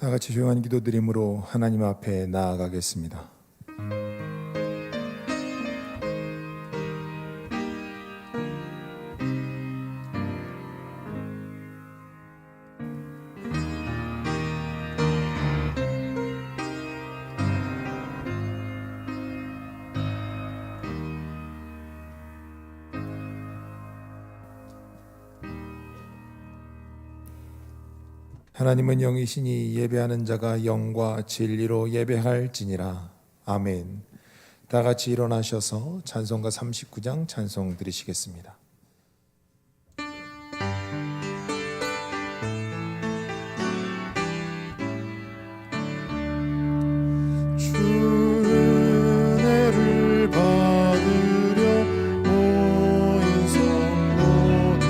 다 같이 조용한 기도드림으로 하나님 앞에 나아가겠습니다. 하나님은 영이시니 예배하는 자가 영과 진리로 예배할지니라. 아멘. 다 같이 일어나셔서 찬송가 39장 찬송 드리시겠습니다. 은혜를 받으려 온 성도들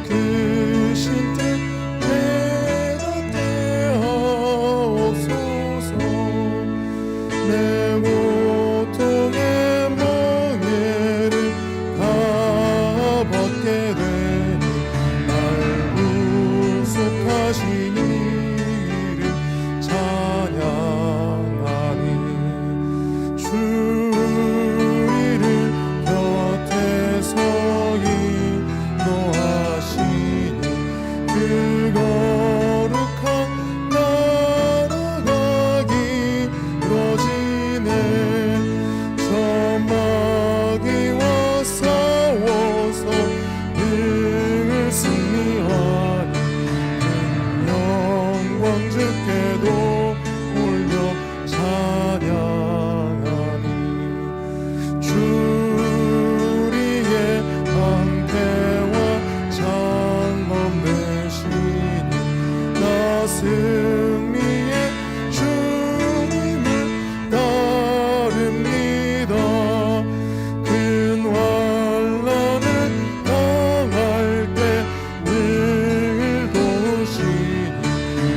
그 크신 뜻 대하옵소서. 내 고통의 멍에를 다 벗게 되니 날 구속하신 이를 찬양하니 주 이를 곁에 서 인도하시니 그 거룩한 나라가 이루어지네. 천마귀와 싸워서 능을 승리하니 큰 영광 주께도 올려 찬양하니 주 우리의 방패와 장검 되시니 나 승리의 주님을 따릅니다. 큰 환난을 당할 때 늘 도우시니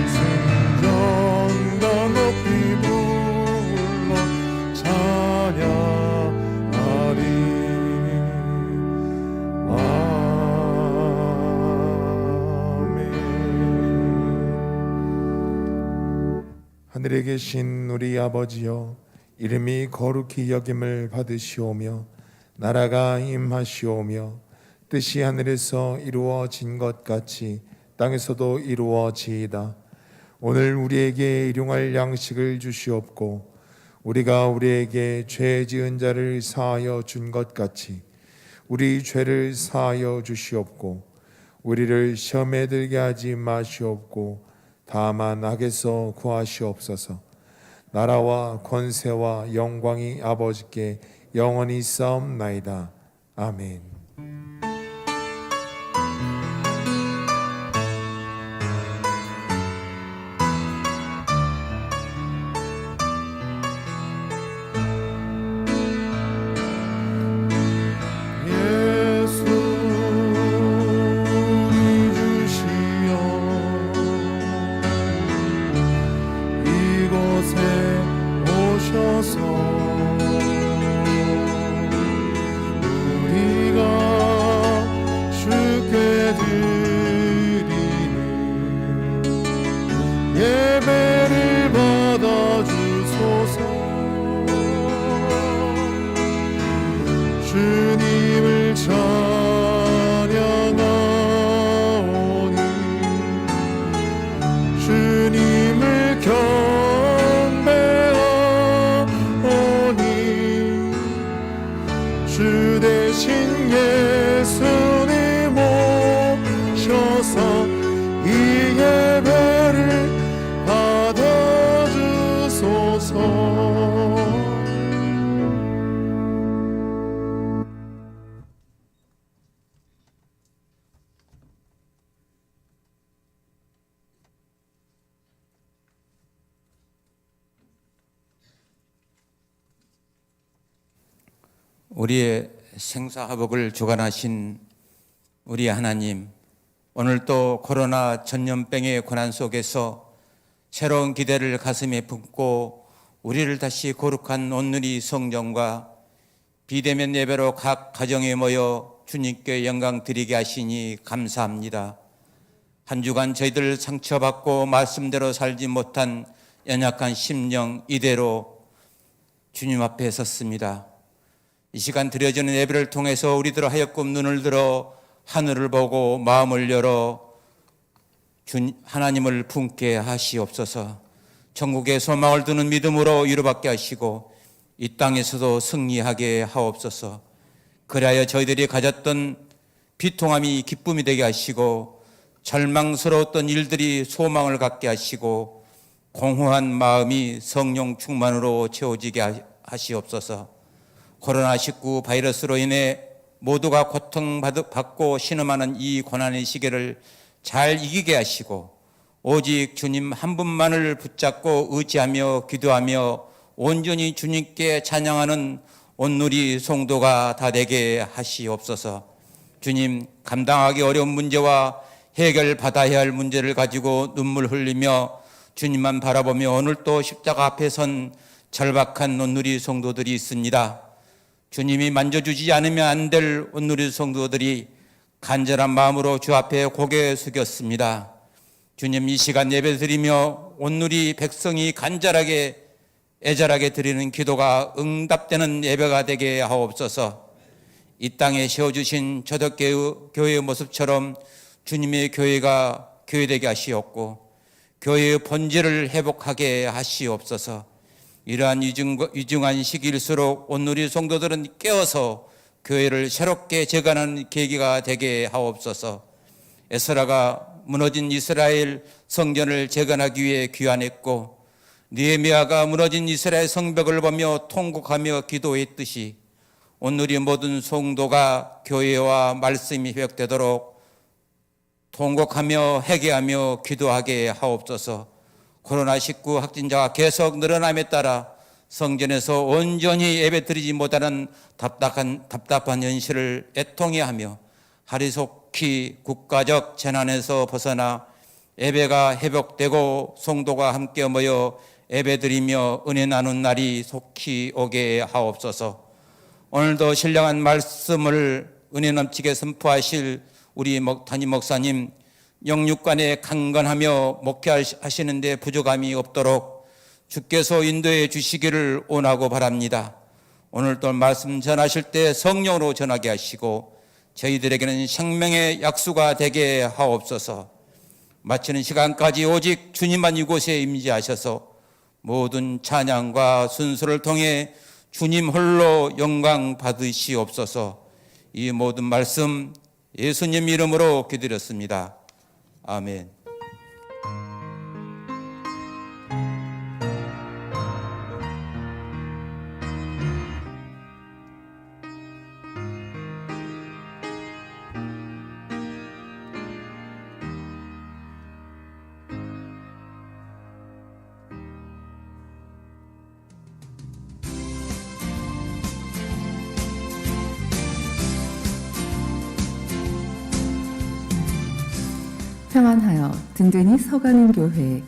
승전가 높이 불러 찬양하리. 아멘. 하늘에 계신 우리 아버지여, 이름이 거룩히 여김을 받으시오며 나라가 임하시오며 뜻이 하늘에서 이루어진 것 같이 땅에서도 이루어지이다. 오늘 우리에게 일용할 양식을 주시옵고 우리가 우리에게 죄 지은 자를 사하여 준 것 같이 우리 죄를 사하여 주시옵고 우리를 시험에 들게 하지 마시옵고 다만 악에서 구하시옵소서. 나라와 권세와 영광이 아버지께 영원히 싸움나이다. 아멘. 예수 우리 주시여 이곳에 오셔서 우리가 주께 드리는 예배를 받아주소서. 주님을 찬양하오니 주님을 경배하오니 주 대신 예수님 오셔서 이 예배를 받아주소서. 우리의 생사화복을 주관하신 우리 하나님, 오늘 또 코로나 전염병의 고난 속에서 새로운 기대를 가슴에 품고 우리를 다시 거룩한 온누리 성전과 비대면 예배로 각 가정에 모여 주님께 영광 드리게 하시니 감사합니다. 한 주간 저희들 상처받고 말씀대로 살지 못한 연약한 심령 이대로 주님 앞에 섰습니다. 이 시간 드려지는 예배를 통해서 우리들 하여금 눈을 들어 하늘을 보고 마음을 열어 하나님을 품게 하시옵소서. 천국의 소망을 두는 믿음으로 위로받게 하시고 이 땅에서도 승리하게 하옵소서. 그리하여 저희들이 가졌던 비통함이 기쁨이 되게 하시고 절망스러웠던 일들이 소망을 갖게 하시고 공허한 마음이 성령 충만으로 채워지게 하시옵소서. 코로나19 바이러스로 인해 모두가 고통받고 신음하는 이 고난의 시기를 잘 이기게 하시고 오직 주님 한 분만을 붙잡고 의지하며 기도하며 온전히 주님께 찬양하는 온누리 성도가 다 되게 하시옵소서. 주님, 감당하기 어려운 문제와 해결받아야 할 문제를 가지고 눈물 흘리며 주님만 바라보며 오늘도 십자가 앞에 선 절박한 온누리 성도들이 있습니다. 주님이 만져주지 않으면 안 될 온누리 성도들이 간절한 마음으로 주 앞에 고개 숙였습니다. 주님, 이 시간 예배드리며 온누리 백성이 간절하게 애절하게 드리는 기도가 응답되는 예배가 되게 하옵소서. 이 땅에 세워주신 초대교회의 모습처럼 주님의 교회가 교회되게 하시옵고 교회의 본질을 회복하게 하시옵소서. 이러한 위중한 시기일수록 온누리 성도들은 깨어서 교회를 새롭게 재건하는 계기가 되게 하옵소서. 에스라가 무너진 이스라엘 성전을 재건하기 위해 귀환했고 느헤미야가 무너진 이스라엘 성벽을 보며 통곡하며 기도했듯이 오늘이 모든 성도가 교회와 말씀이 회복되도록 통곡하며 회개하며 기도하게 하옵소서. 코로나19 확진자가 계속 늘어남에 따라 성전에서 온전히 예배드리지 못하는 답답한 현실을 애통해하며 하리속히 국가적 재난에서 벗어나 예배가 회복되고 성도가 함께 모여 예배드리며 은혜 나눈 날이 속히 오게 하옵소서. 오늘도 신령한 말씀을 은혜 넘치게 선포하실 우리 담임 목사님 영육간에 강건하며 목회하시는 데 부족함이 없도록 주께서 인도해 주시기를 원하고 바랍니다. 오늘도 말씀 전하실 때 성령으로 전하게 하시고 저희들에게는 생명의 약수가 되게 하옵소서. 마치는 시간까지 오직 주님만 이곳에 임재하셔서 모든 찬양과 순서를 통해 주님 홀로 영광 받으시옵소서. 이 모든 말씀 예수님 이름으로 기도드렸습니다. 아멘. 평안하여 든든히 서가는 교회,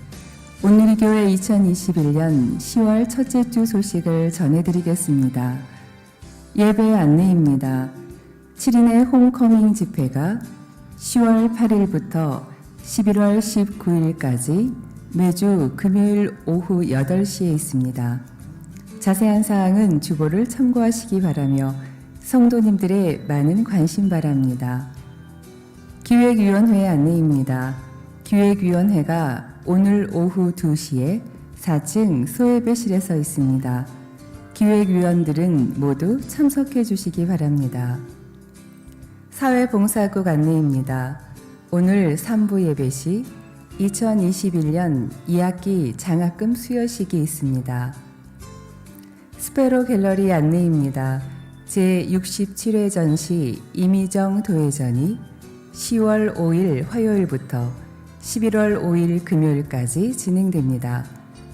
온누리 교회 2021년 10월 첫째 주 소식을 전해드리겠습니다. 예배 안내입니다. 7인의 홈커밍 집회가 10월 8일부터 11월 19일까지 매주 금요일 오후 8시에 있습니다. 자세한 사항은 주보를 참고하시기 바라며 성도님들의 많은 관심 바랍니다. 기획위원회 안내입니다. 기획위원회가 오늘 오후 2시에 4층 소예배실에서 있습니다. 기획위원들은 모두 참석해 주시기 바랍니다. 사회봉사국 안내입니다. 오늘 3부 예배 시 2021년 2학기 장학금 수여식이 있습니다. 스페로 갤러리 안내입니다. 제67회 전시 이미정 도회전이 10월 5일 화요일부터 11월 5일 금요일까지 진행됩니다.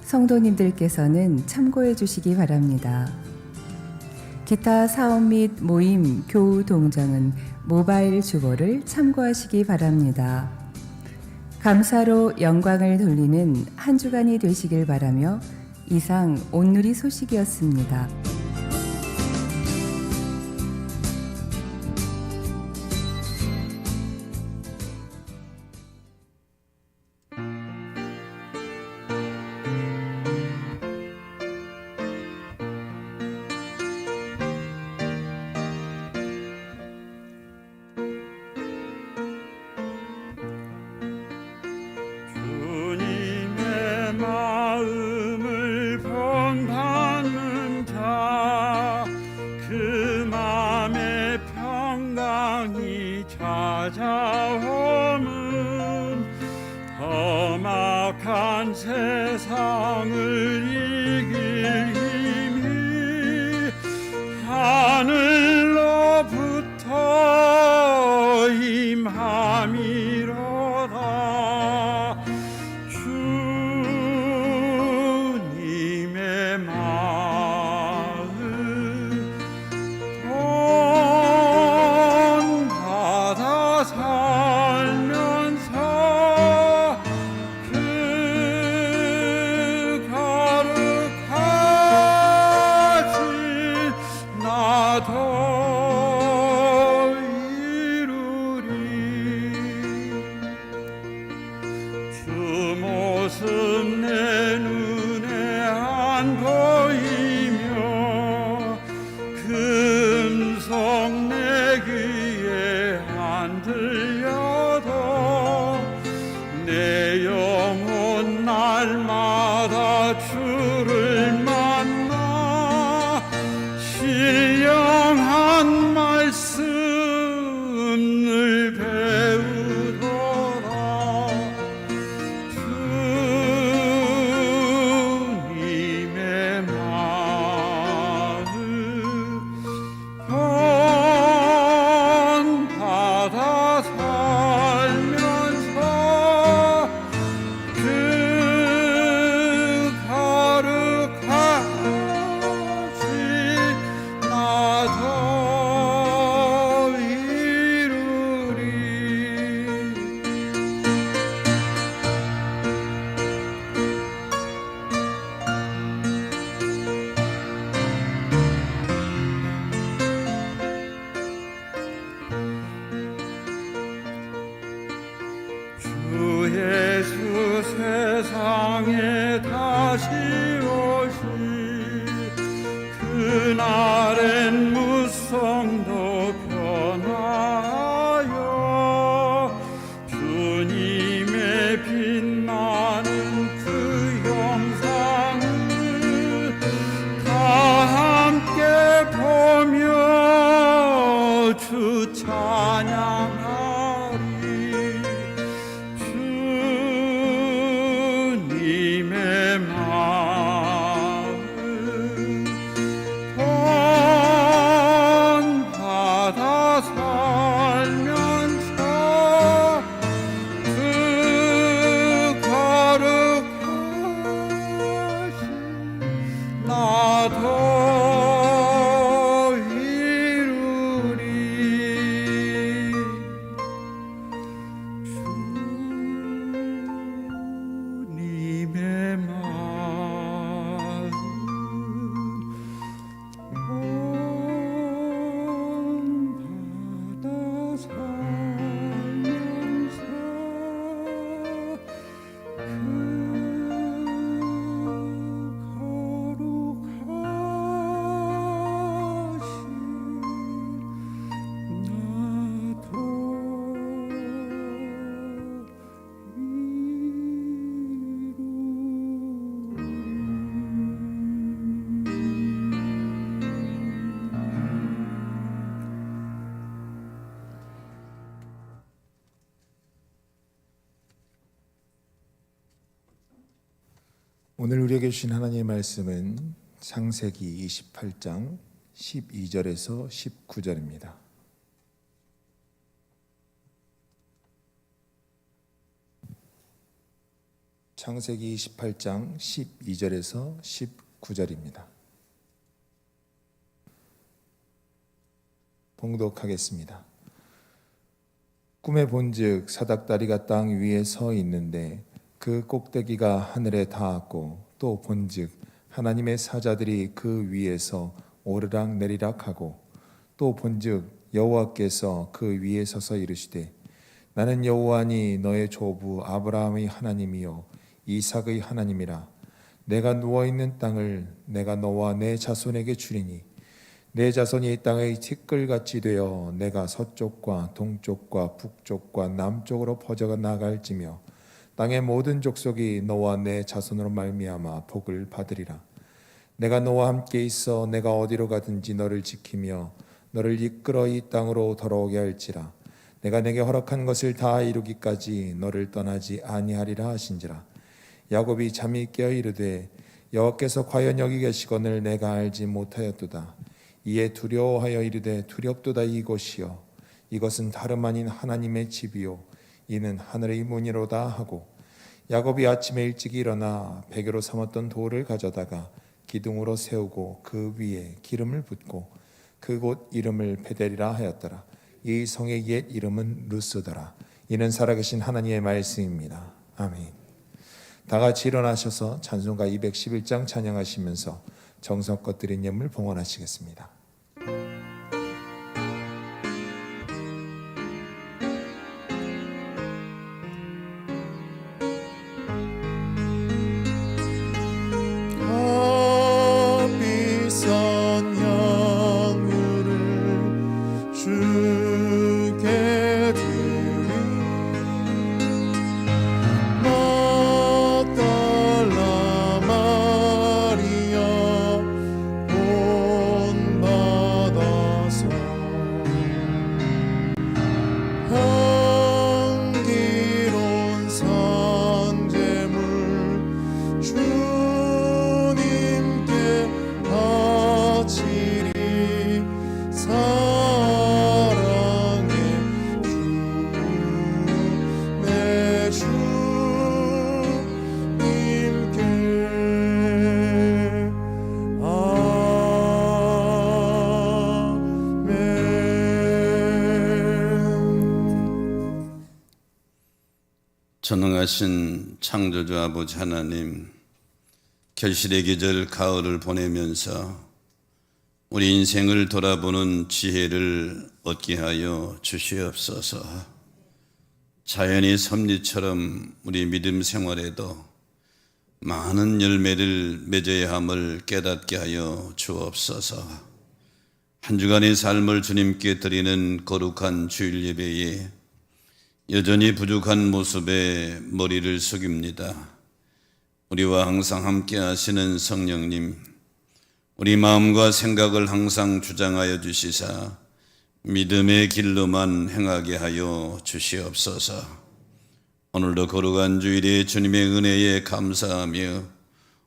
성도님들께서는 참고해 주시기 바랍니다. 기타 사업 및 모임, 교우 동정은 모바일 주보를 참고하시기 바랍니다. 감사로 영광을 돌리는 한 주간이 되시길 바라며 이상 온누리 소식이었습니다. 찾아오면 험악한 세상을 이길 힘이 하늘로부터 임함이로다. 주님의 마음 본받아 살면서 그 거룩하신 나도 이루리. 주 모습 내 눈에 안 보이며 그 음성 내 귀에 안 들려도 내 영혼 날마다 주를 만나 신령한 말씀을 배우더라. 주님의 마음 본받아 살면서 그 거룩하신 나도 이루리. 주 예수 세상에 다시 오시 그날엔 무성도 변하여 주님의 빛나는 그 영상을 다 함께 보며 주 찬양하리. 주님의 마음 본받아 살면서 그 거룩하신 나도 이루리. 주님의 마음 본받아 살면서 그 오늘 우리에게 주신 하나님의 말씀은 창세기 28장 12절에서 19절입니다. 창세기 28장 12절에서 19절입니다. 봉독하겠습니다. 꿈에 본즉 사닥다리가 땅 위에 서 있는데 그 꼭대기가 하늘에 닿았고 또 본즉 하나님의 사자들이 그 위에서 오르락 내리락 하고 또 본즉 여호와께서 그 위에 서서 이르시되 나는 여호와니 너의 조부 아브라함의 하나님이요 이삭의 하나님이라. 내가 누워있는 땅을 내가 너와 내 자손에게 주리니 내 자손이 이 땅의 티끌같이 되어 내가 서쪽과 동쪽과 북쪽과 남쪽으로 퍼져가 나갈지며 땅의 모든 족속이 너와 내 자손으로 말미암아 복을 받으리라. 내가 너와 함께 있어 내가 어디로 가든지 너를 지키며 너를 이끌어 이 땅으로 돌아오게 할지라. 내가 내게 허락한 것을 다 이루기까지 너를 떠나지 아니하리라 하신지라. 야곱이 잠이 깨어 이르되 여호와께서 과연 여기 계시거늘 내가 알지 못하였도다. 이에 두려워하여 이르되 두렵도다. 이곳이요 이것은 다름 아닌 하나님의 집이요 이는 하늘의 문이로다 하고, 야곱이 아침에 일찍 일어나 베개로 삼았던 돌을 가져다가 기둥으로 세우고 그 위에 기름을 붓고 그곳 이름을 베델이라 하였더라. 이 성의 옛 이름은 루스더라. 이는 살아계신 하나님의 말씀입니다. 아멘. 다 같이 일어나셔서 찬송가 211장 찬양하시면서 정성껏 드린 예물 봉헌하시겠습니다. 비싼 향유를 주께 드리 막달라 마리아 본받아서 향기로운 산제물 주님께 바치리. 사랑의 주 내 주님께 아멘. 전능하신 창조주 아버지 하나님, 결실의 계절 가을을 보내면서 우리 인생을 돌아보는 지혜를 얻게 하여 주시옵소서. 자연의 섭리처럼 우리 믿음 생활에도 많은 열매를 맺어야 함을 깨닫게 하여 주옵소서. 한 주간의 삶을 주님께 드리는 거룩한 주일 예배에 여전히 부족한 모습에 머리를 숙입니다. 우리와 항상 함께 하시는 성령님, 우리 마음과 생각을 항상 주장하여 주시사 믿음의 길로만 행하게 하여 주시옵소서. 오늘도 거룩한 주일에 주님의 은혜에 감사하며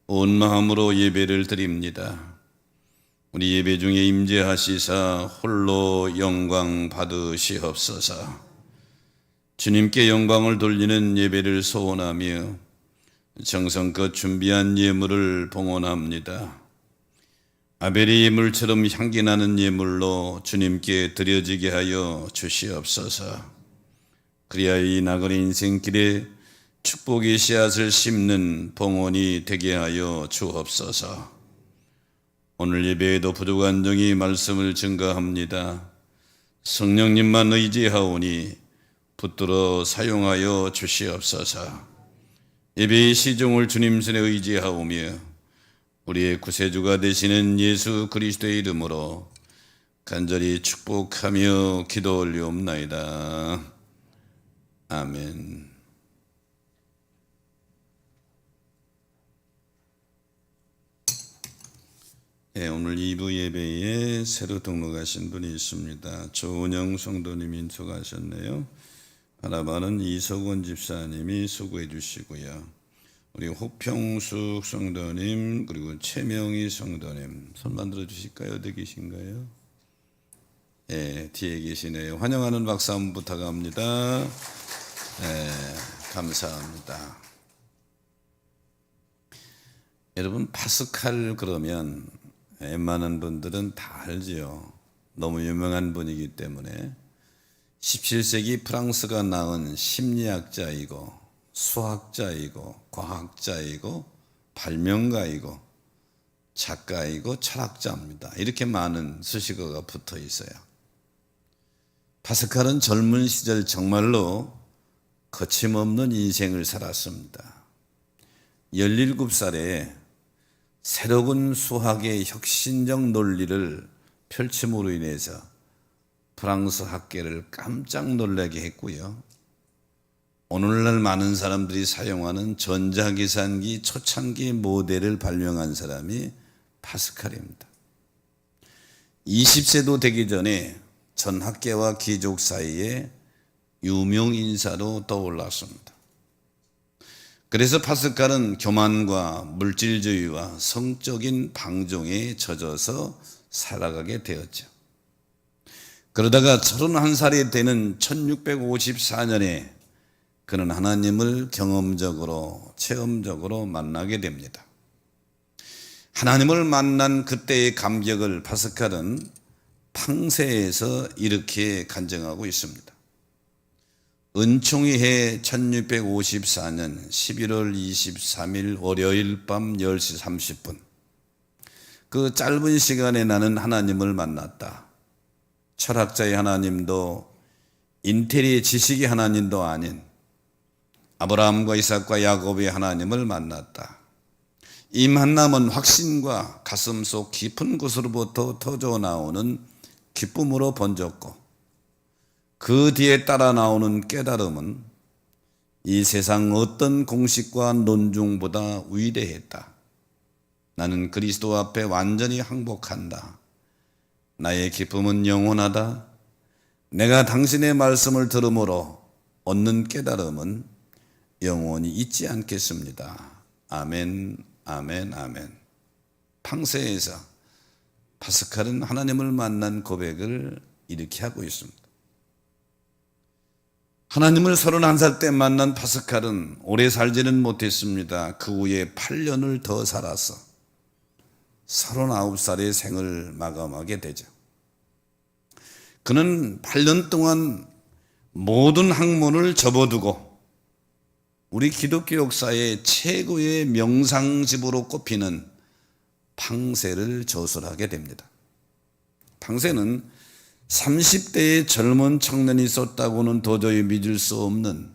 온 마음으로 예배를 드립니다. 우리 예배 중에 임재하시사 홀로 영광 받으시옵소서. 주님께 영광을 돌리는 예배를 소원하며 정성껏 준비한 예물을 봉헌합니다. 아벨의 예물처럼 향기 나는 예물로 주님께 드려지게 하여 주시옵소서. 그리하여 이 나그네 인생길에 축복의 씨앗을 심는 봉헌이 되게 하여 주옵소서. 오늘 예배에도 부족한 종이 말씀을 증거합니다. 성령님만 의지하오니 붙들어 사용하여 주시옵소서. 예배의 시종을 주님 손에 의지하오며 우리의 구세주가 되시는 예수 그리스도의 이름으로 간절히 축복하며 기도 올리옵나이다. 아멘. 오늘 2부 예배에 새로 등록하신 분이 있습니다. 조은영 성도님이 인수하셨네요. 바라바는 이석원 집사님이 수고해 주시고요. 우리 호평숙 성도님, 그리고 최명희 성도님 손 만들어 주실까요? 어디 계신가요? 예, 뒤에 계시네요. 환영하는 박수 한번 부탁합니다. 예, 감사합니다. 여러분, 파스칼 그러면 웬만한 분들은 다 알지요. 너무 유명한 분이기 때문에. 17세기 프랑스가 낳은 심리학자이고 수학자이고 과학자이고 발명가이고 작가이고 철학자입니다. 이렇게 많은 수식어가 붙어 있어요. 파스칼은 젊은 시절 정말로 거침없는 인생을 살았습니다. 17살에 새로운 수학의 혁신적 논리를 펼침으로 인해서 프랑스 학계를 깜짝 놀라게 했고요. 오늘날 많은 사람들이 사용하는 전자계산기 초창기 모델을 발명한 사람이 파스칼입니다. 20세도 되기 전에 전 학계와 귀족 사이에 유명 인사로 떠올랐습니다. 그래서 파스칼은 교만과 물질주의와 성적인 방종에 젖어서 살아가게 되었죠. 그러다가 31살이 되는 1654년에 그는 하나님을 경험적으로 체험적으로 만나게 됩니다. 하나님을 만난 그때의 감격을 파스칼은 팡세에서 이렇게 간증하고 있습니다. 은총의 해 1654년 11월 23일 월요일 밤 10시 30분 그 짧은 시간에 나는 하나님을 만났다. 철학자의 하나님도 인텔리의 지식의 하나님도 아닌 아브라함과 이삭과 야곱의 하나님을 만났다. 이 만남은 확신과 가슴속 깊은 곳으로부터 터져 나오는 기쁨으로 번졌고 그 뒤에 따라 나오는 깨달음은 이 세상 어떤 공식과 논중보다 위대했다. 나는 그리스도 앞에 완전히 항복한다. 나의 기쁨은 영원하다. 내가 당신의 말씀을 들음으로 얻는 깨달음은 영원히 잊지 않겠습니다. 아멘, 아멘, 아멘. 팡세에서 파스칼은 하나님을 만난 고백을 이렇게 하고 있습니다. 하나님을 31살 때 만난 파스칼은 오래 살지는 못했습니다. 그 후에 8년을 더 살아서 39살의 생을 마감하게 되죠. 그는 8년 동안 모든 학문을 접어두고 우리 기독교 역사의 최고의 명상집으로 꼽히는 팡세를 저술하게 됩니다. 팡세는 30대의 젊은 청년이 썼다고는 도저히 믿을 수 없는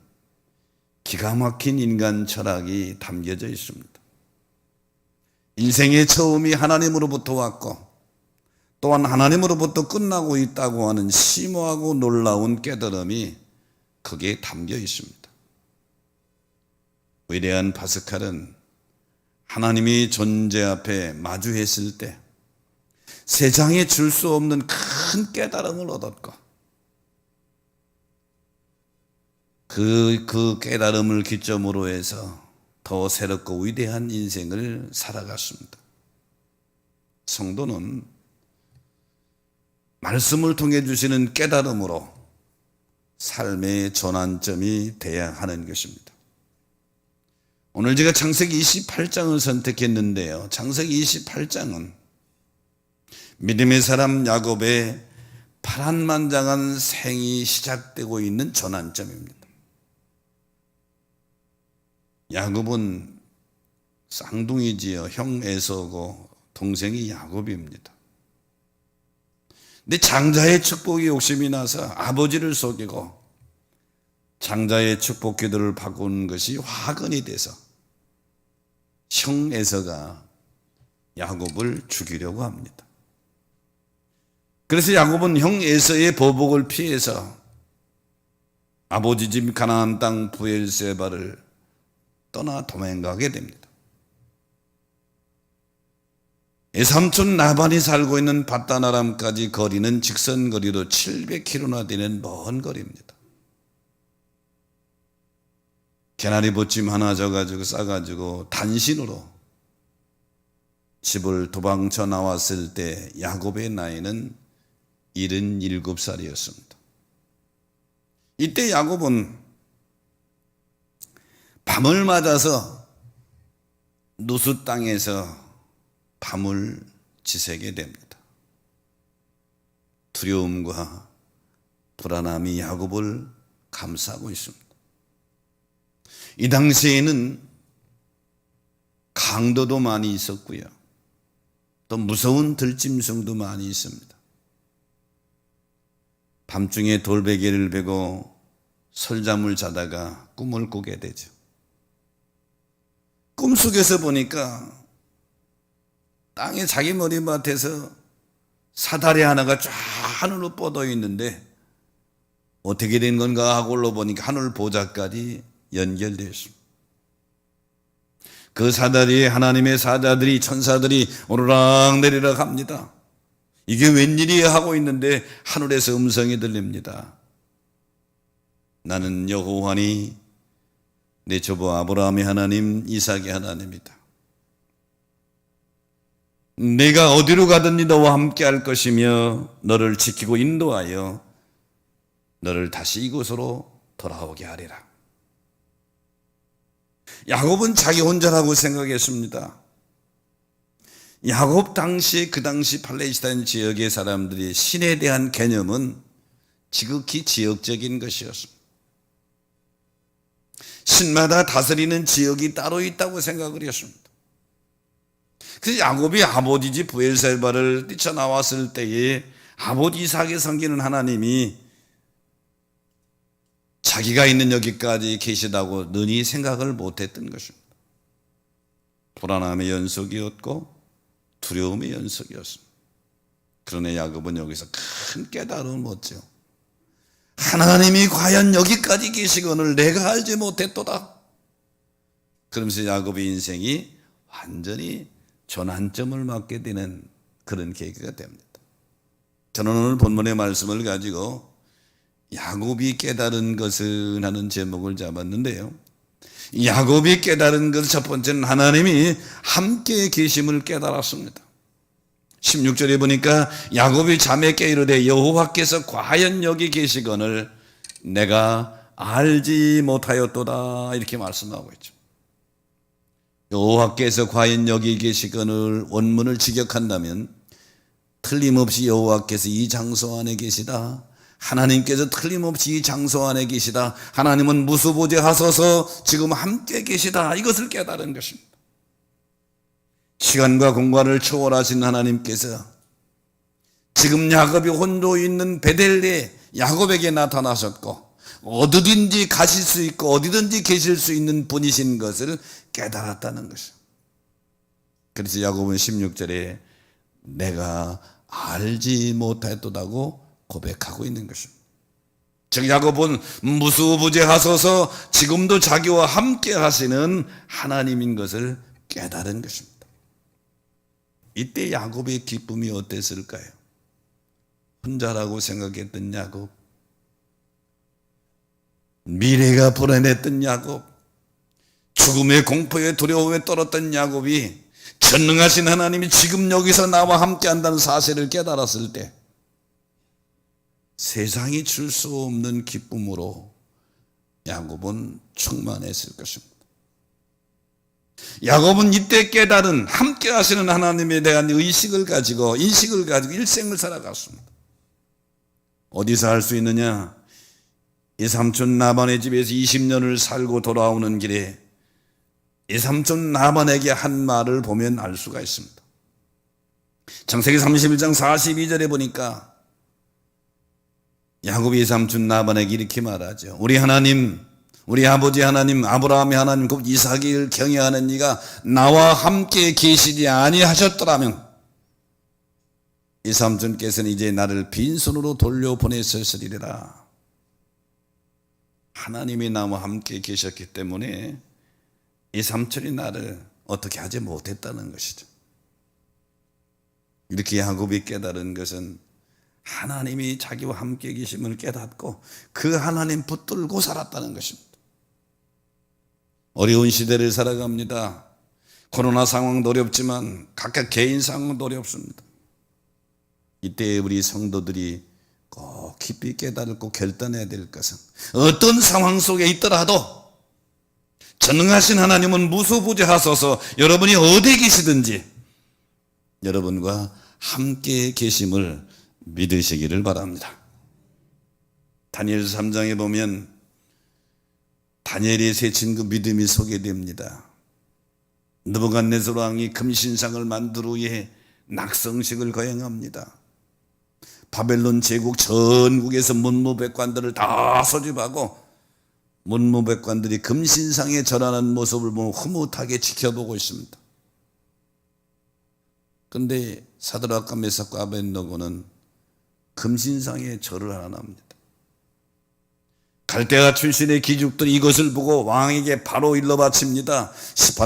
기가 막힌 인간 철학이 담겨져 있습니다. 인생의 처음이 하나님으로부터 왔고 또한 하나님으로부터 끝나고 있다고 하는 심오하고 놀라운 깨달음이 거기에 담겨 있습니다. 위대한 파스칼은 하나님이 존재 앞에 마주했을 때 세상에 줄 수 없는 큰 깨달음을 얻었고 그 깨달음을 기점으로 해서 더 새롭고 위대한 인생을 살아갔습니다. 성도는 말씀을 통해 주시는 깨달음으로 삶의 전환점이 돼야 하는 것입니다. 오늘 제가 창세기 28장을 선택했는데요. 창세기 28장은 믿음의 사람 야곱의 파란만장한 생이 시작되고 있는 전환점입니다. 야곱은 쌍둥이지요. 형 에서고 동생이 야곱입니다. 근데 장자의 축복이 욕심이 나서 아버지를 속이고 장자의 축복 기도를 바꾼 것이 화근이 돼서 형 에서가 야곱을 죽이려고 합니다. 그래서 야곱은 형 에서의 보복을 피해서 아버지 집 가나안 땅 브엘세바를 떠나 도망가게 됩니다. 외삼촌 라반이 살고 있는 밧다나람까지 거리는 직선거리로 700km나 되는 먼 거리입니다. 개나리 보침 하나 싸가지고 단신으로 집을 도망쳐 나왔을 때 야곱의 나이는 77살이었습니다. 이때 야곱은 밤을 맞아서 누수 땅에서 밤을 지새게 됩니다. 두려움과 불안함이 야곱을 감싸고 있습니다. 이 당시에는 강도도 많이 있었고요. 또 무서운 들짐승도 많이 있습니다. 밤중에 돌베개를 베고 설잠을 자다가 꿈을 꾸게 되죠. 꿈속에서 보니까 땅에 자기 머리맡에서 사다리 하나가 쫙 하늘로 뻗어 있는데 어떻게 된 건가 하고 올라보니까 하늘 보좌까지 연결되어 있습니다. 그 사다리에 하나님의 사자들이 천사들이 오르락내리락 합니다. 이게 웬일이야 하고 있는데 하늘에서 음성이 들립니다. 나는 여호와니 내 조부 아브라함의 하나님, 이삭의 하나님이다. 내가 어디로 가든지 너와 함께 할 것이며 너를 지키고 인도하여 너를 다시 이곳으로 돌아오게 하리라. 야곱은 자기 혼자라고 생각했습니다. 야곱 당시 그 당시 팔레스타인 지역의 사람들이 신에 대한 개념은 지극히 지역적인 것이었습니다. 신마다 다스리는 지역이 따로 있다고 생각을 했습니다. 그래서 야곱이 아버지 집 브엘세바를 뛰쳐나왔을 때에 아버지 이삭에 섬기는 하나님이 자기가 있는 여기까지 계시다고 능히 생각을 못했던 것입니다. 불안함의 연속이었고 두려움의 연속이었습니다. 그러나 야곱은 여기서 큰 깨달음을 얻죠. 하나님이 과연 여기까지 계시거늘 내가 알지 못했도다. 그러면서 야곱의 인생이 완전히 전환점을 맞게 되는 그런 계기가 됩니다. 저는 오늘 본문의 말씀을 가지고 야곱이 깨달은 것은 하는 제목을 잡았는데요. 야곱이 깨달은 것 첫 번째는 하나님이 함께 계심을 깨달았습니다. 16절에 보니까 야곱이 잠에 깨 이르되 여호와께서 과연 여기 계시거늘 내가 알지 못하였도다 이렇게 말씀하고 있죠. 여호와께서 과연 여기 계시거늘 원문을 직역한다면 틀림없이 여호와께서 이 장소 안에 계시다. 하나님께서 틀림없이 이 장소 안에 계시다. 하나님은 무수보재하소서 지금 함께 계시다. 이것을 깨달은 것입니다. 시간과 공간을 초월하신 하나님께서 지금 야곱이 혼자 있는 베델레 야곱에게 나타나셨고 어디든지 가실 수 있고 어디든지 계실 수 있는 분이신 것을 깨달았다는 것이죠. 그래서 야곱은 16절에 내가 알지 못했도다고 고백하고 있는 것입니다. 즉 야곱은 무수부재하소서 지금도 자기와 함께 하시는 하나님인 것을 깨달은 것입니다. 이때 야곱의 기쁨이 어땠을까요? 혼자라고 생각했던 야곱, 미래가 불안했던 야곱, 죽음의 공포에 두려움에 떨었던 야곱이 전능하신 하나님이 지금 여기서 나와 함께 한다는 사실을 깨달았을 때 세상이 줄 수 없는 기쁨으로 야곱은 충만했을 것입니다. 야곱은 이때 깨달은 함께 하시는 하나님에 대한 의식을 가지고 인식을 가지고 일생을 살아갔습니다. 어디서 할 수 있느냐? 이 삼촌 나반의 집에서 20년을 살고 돌아오는 길에 이 삼촌 나반에게 한 말을 보면 알 수가 있습니다. 창세기 31장 42절에 보니까 야곱이 이 삼촌 나반에게 이렇게 말하죠. 우리 하나님, 우리 아버지 하나님, 아브라함의 하나님, 곧 이삭을 경외하는 이가 나와 함께 계시지 아니하셨더라면 이 삼촌께서는 이제 나를 빈손으로 돌려보냈으리라. 하나님이 나와 함께 계셨기 때문에 이 삼촌이 나를 어떻게 하지 못했다는 것이죠. 이렇게 야곱이 깨달은 것은 하나님이 자기와 함께 계심을 깨닫고 그 하나님 붙들고 살았다는 것입니다. 어려운 시대를 살아갑니다. 코로나 상황도 어렵지만 각각 개인 상황도 어렵습니다. 이때 우리 성도들이 꼭 깊이 깨달고 결단해야 될 것은 어떤 상황 속에 있더라도 전능하신 하나님은 무소부재하소서 여러분이 어디에 계시든지 여러분과 함께 계심을 믿으시기를 바랍니다. 다니엘 3장에 보면 다니엘의 세 친구 믿음이 소개됩니다. 느부갓네살 왕이 금신상을 만들 후에 낙성식을 거행합니다. 바벨론 제국 전국에서 문무백관들을 다 소집하고 문무백관들이 금신상에 절하는 모습을 보고 흐뭇하게 지켜보고 있습니다. 그런데 사드락과 메삭과 아벳느고는 금신상에 절을 안 합니다. 갈대아 출신의 귀족들이 이것을 보고 왕에게 바로 일러 바칩니다.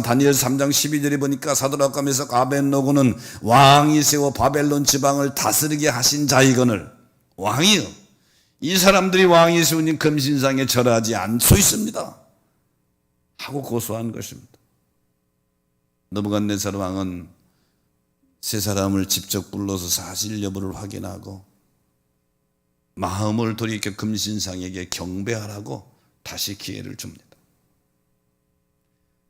다니엘 3장 12절에 보니까 사드락과 메삭 아벳느고는 왕이 세워 바벨론 지방을 다스리게 하신 자이거늘 왕이여 이 사람들이 왕이 세우는 금신상에 절하지 않고 있습니다 하고 고소한 것입니다. 느부갓네살 왕은 세 사람을 직접 불러서 사실 여부를 확인하고 마음을 돌이켜 금신상에게 경배하라고 다시 기회를 줍니다.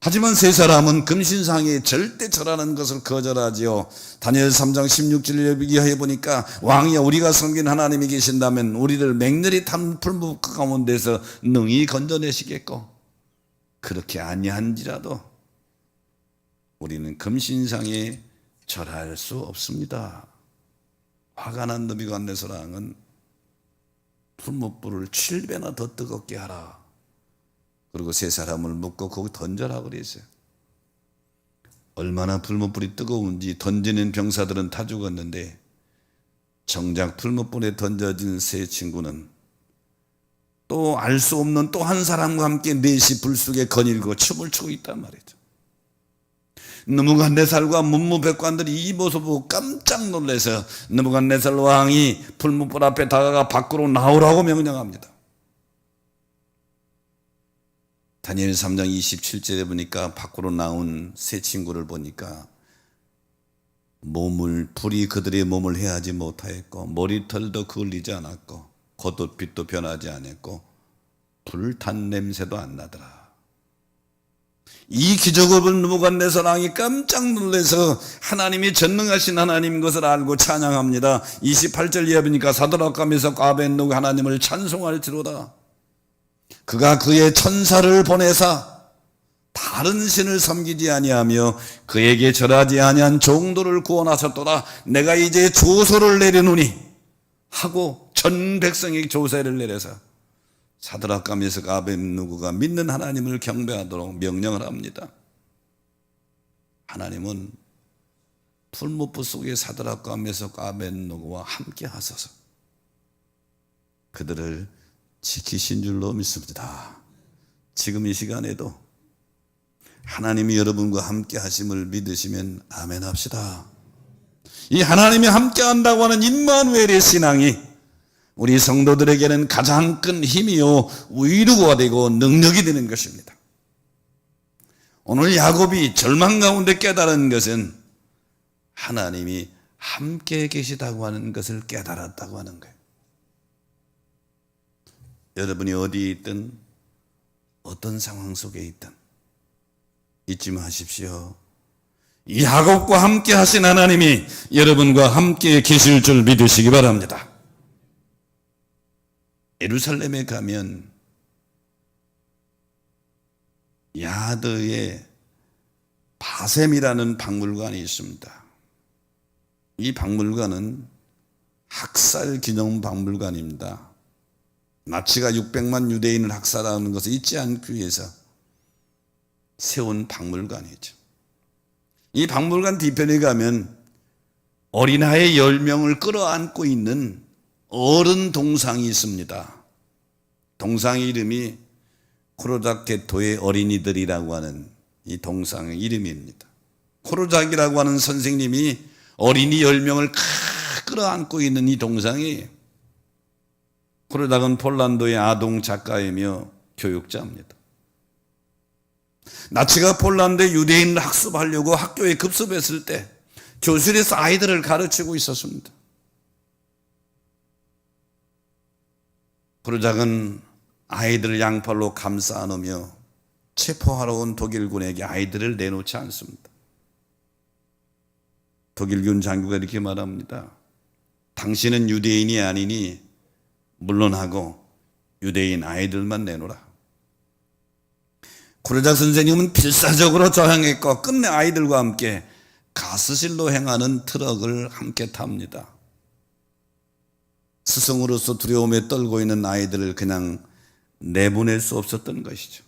하지만 세 사람은 금신상에 절대 절하는 것을 거절하지요. 다니엘 3장 16절에 얘기해 보니까 왕이여 우리가 섬긴 하나님이 계신다면 우리를 맹렬히 탄 풀무 가운데서 능히 건져내시겠고 그렇게 아니한지라도 우리는 금신상에 절할 수 없습니다. 화가 난 느부갓네살 왕은 풀무불을 7배나 더 뜨겁게 하라. 그리고 세 사람을 묶고 거기 던져라 그랬어요. 얼마나 풀무불이 뜨거운지 던지는 병사들은 다 죽었는데 정작 풀무불에 던져진 세 친구는 또 알 수 없는 또 한 사람과 함께 넷이 불 속에 거닐고 춤을 추고 있단 말이죠. 느부갓네살과 문무백관들이 이 모습을 보고 깜짝 놀라서 느부갓네살 왕이 풀무불 앞에 다가가 밖으로 나오라고 명령합니다. 다니엘 3장 27절에 보니까 밖으로 나온 세 친구를 보니까 불이 그들의 몸을 해하지 못하였고 머리털도 그을리지 않았고 겉옷빛도 변하지 않았고 불탄 냄새도 안 나더라. 이 기적을 본 느부갓네살 왕이 깜짝 놀라서 하나님이 전능하신 하나님인 것을 알고 찬양합니다. 28절 이하 보니까 사드락과 메삭과 아벳느고 하나님을 찬송할지로다. 그가 그의 천사를 보내사 다른 신을 섬기지 아니하며 그에게 절하지 아니한 종들을 구원하셨도다. 내가 이제 조서를 내려노니 하고 전 백성에게 조서를 내려서 사드락과 메삭과 아벳느고가 믿는 하나님을 경배하도록 명령을 합니다. 하나님은 풀무불 속에 사드락과 메삭과 아벳느고와 함께 하소서 그들을 지키신 줄로 믿습니다. 지금 이 시간에도 하나님이 여러분과 함께 하심을 믿으시면 아멘 합시다. 이 하나님이 함께 한다고 하는 임마누엘의 신앙이 우리 성도들에게는 가장 큰 힘이요 위로가 되고 능력이 되는 것입니다. 오늘 야곱이 절망 가운데 깨달은 것은 하나님이 함께 계시다고 하는 것을 깨달았다고 하는 거예요. 여러분이 어디에 있든 어떤 상황 속에 있든 잊지 마십시오. 이 야곱과 함께 하신 하나님이 여러분과 함께 계실 줄 믿으시기 바랍니다. 예루살렘에 가면 야드에 바셈이라는 박물관이 있습니다. 이 박물관은 학살 기념 박물관입니다. 나치가 600만 유대인을 학살하는 것을 잊지 않기 위해서 세운 박물관이죠. 이 박물관 뒤편에 가면 어린아이 10명을 끌어안고 있는 어른 동상이 있습니다. 동상의 이름이 코르작 게토의 어린이들이라고 하는 이 동상의 이름입니다. 코르작이라고 하는 선생님이 어린이 10명을 끌어안고 있는 이 동상이 코르작은 폴란드의 아동 작가이며 교육자입니다. 나치가 폴란드의 유대인을 학습하려고 학교에 급습했을 때 교실에서 아이들을 가르치고 있었습니다. 코르작은 아이들을 양팔로 감싸 안으며 체포하러 온 독일군에게 아이들을 내놓지 않습니다. 독일군 장교가 이렇게 말합니다. 당신은 유대인이 아니니 물론하고 유대인 아이들만 내놓으라. 코르작 선생님은 필사적으로 저항했고 끝내 아이들과 함께 가스실로 행하는 트럭을 함께 탑니다. 스승으로서 두려움에 떨고 있는 아이들을 그냥 내보낼 수 없었던 것이죠.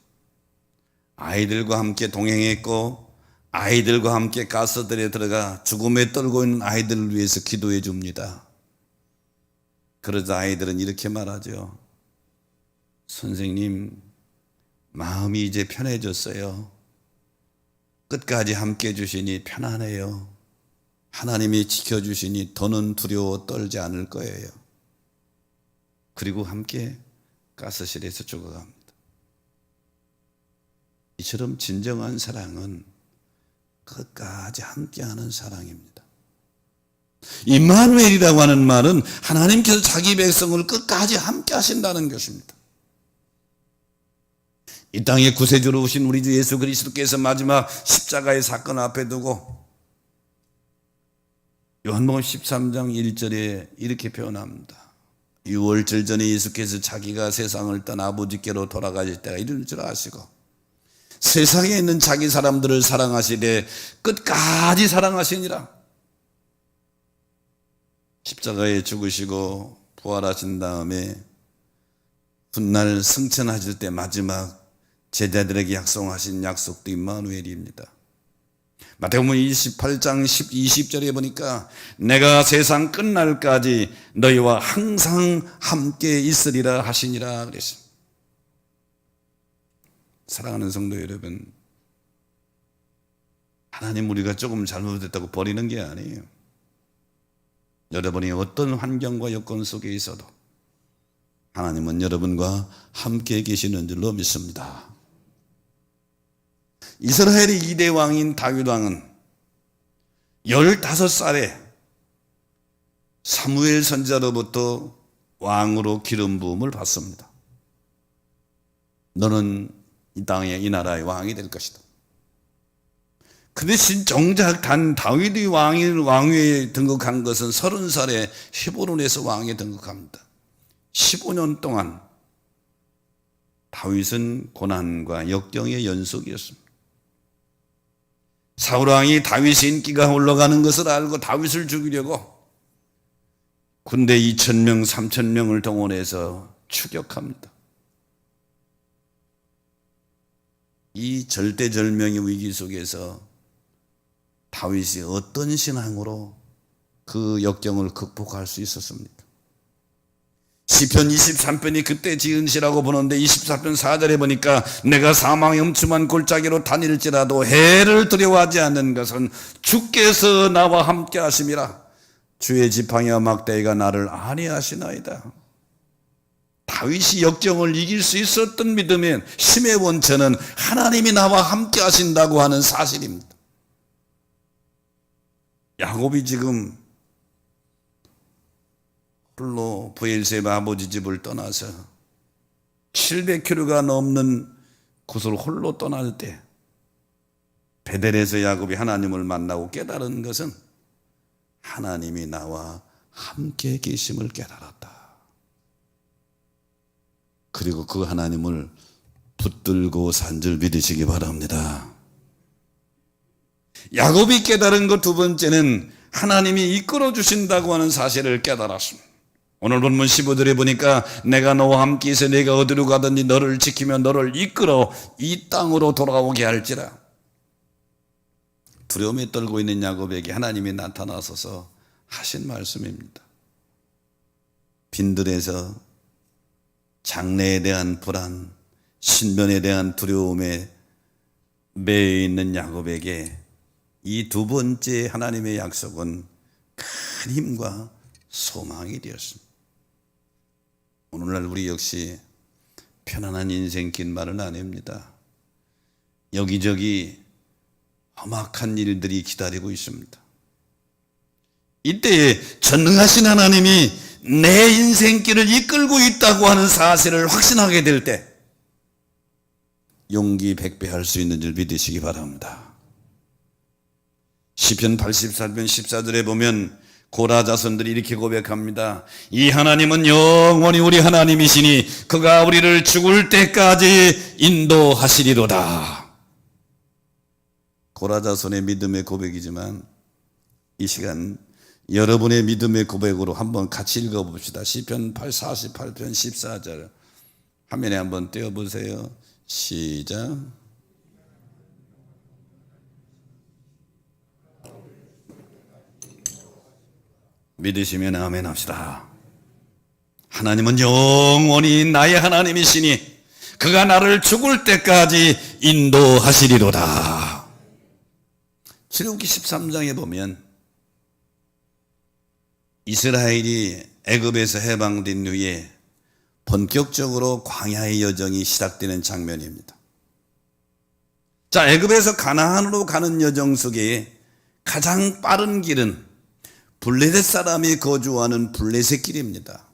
아이들과 함께 동행했고 아이들과 함께 가스들에 들어가 죽음에 떨고 있는 아이들을 위해서 기도해 줍니다. 그러자 아이들은 이렇게 말하죠. 선생님, 마음이 이제 편해졌어요. 끝까지 함께 해주시니 편안해요. 하나님이 지켜주시니 더는 두려워 떨지 않을 거예요. 그리고 함께 가스실에서 죽어갑니다. 이처럼 진정한 사랑은 끝까지 함께하는 사랑입니다. 임마누엘이라고 하는 말은 하나님께서 자기 백성을 끝까지 함께 하신다는 것입니다. 이 땅에 구세주로 오신 우리 주 예수 그리스도께서 마지막 십자가의 사건 앞에 두고 요한복음 13장 1절에 이렇게 표현합니다. 6월절 전에 예수께서 자기가 세상을 떠나 아버지께로 돌아가실 때가 이를 줄 아시고 세상에 있는 자기 사람들을 사랑하시되 끝까지 사랑하시니라. 십자가에 죽으시고 부활하신 다음에 훗날 승천하실 때 마지막 제자들에게 약속하신 약속도 임마누엘입니다. 마태복음 28장 20절에 보니까 내가 세상 끝날까지 너희와 항상 함께 있으리라 하시니라 그랬습니다. 사랑하는 성도 여러분, 하나님 우리가 조금 잘못했다고 버리는 게 아니에요. 여러분이 어떤 환경과 여건 속에 있어도 하나님은 여러분과 함께 계시는 줄로 믿습니다. 이스라엘의 2대 왕인 다윗 왕은 15살에 사무엘 선지자로부터 왕으로 기름 부음을 받습니다. 너는 이 땅에 이 나라의 왕이 될 것이다. 근데 정작 다윗이 왕위에 등극한 것은 30살에 헤브론에서 왕에 등극합니다. 15년 동안 다윗은 고난과 역경의 연속이었습니다. 사울왕이 다윗의 인기가 올라가는 것을 알고 다윗을 죽이려고 군대 2,000명, 3,000명을 동원해서 추격합니다. 이 절대절명의 위기 속에서 다윗이 어떤 신앙으로 그 역경을 극복할 수 있었습니까? 시편 23편이 그때 지은 시라고 보는데 24편 4절에 보니까 내가 사망의 음침한 골짜기로 다닐지라도 해를 두려워하지 않는 것은 주께서 나와 함께 하심이라. 주의 지팡이와 막대기가 나를 안위하시나이다. 다윗이 역경을 이길 수 있었던 믿음의 힘의 원천은 하나님이 나와 함께 하신다고 하는 사실입니다. 야곱이 지금 홀로 브엘세바 아버지 집을 떠나서 700km가 넘는 곳을 홀로 떠날 때 베델에서 야곱이 하나님을 만나고 깨달은 것은 하나님이 나와 함께 계심을 깨달았다. 그리고 그 하나님을 붙들고 산 줄 믿으시기 바랍니다. 야곱이 깨달은 것 두 번째는 하나님이 이끌어 주신다고 하는 사실을 깨달았습니다. 오늘 본문 15절에 보니까 내가 너와 함께 있어 내가 어디로 가든지 너를 지키며 너를 이끌어 이 땅으로 돌아오게 할지라. 두려움에 떨고 있는 야곱에게 하나님이 나타나셔서 하신 말씀입니다. 빈들에서 장래에 대한 불안, 신변에 대한 두려움에 매여 있는 야곱에게 이 두 번째 하나님의 약속은 큰 힘과 소망이 되었습니다. 오늘날 우리 역시 편안한 인생 긴 말은 아닙니다. 여기저기 험악한 일들이 기다리고 있습니다. 이때에 전능하신 하나님이 내 인생길을 이끌고 있다고 하는 사실을 확신하게 될 때 용기 백배할 수 있는 줄 믿으시기 바랍니다. 시편 84편 14절에 보면 고라 자손들이 이렇게 고백합니다. 이 하나님은 영원히 우리 하나님이시니 그가 우리를 죽을 때까지 인도하시리로다. 고라 자손의 믿음의 고백이지만 이 시간 여러분의 믿음의 고백으로 한번 같이 읽어봅시다. 시편 48편 14절 화면에 한번 띄워보세요. 시작. 믿으시면 아멘 합시다. 하나님은 영원히 나의 하나님이시니 그가 나를 죽을 때까지 인도하시리로다. 출애굽기 13장에 보면 이스라엘이 애굽에서 해방된 후에 본격적으로 광야의 여정이 시작되는 장면입니다. 자, 애굽에서 가나안으로 가는 여정 속에 가장 빠른 길은 블레셋 사람이 거주하는 블레셋 길입니다.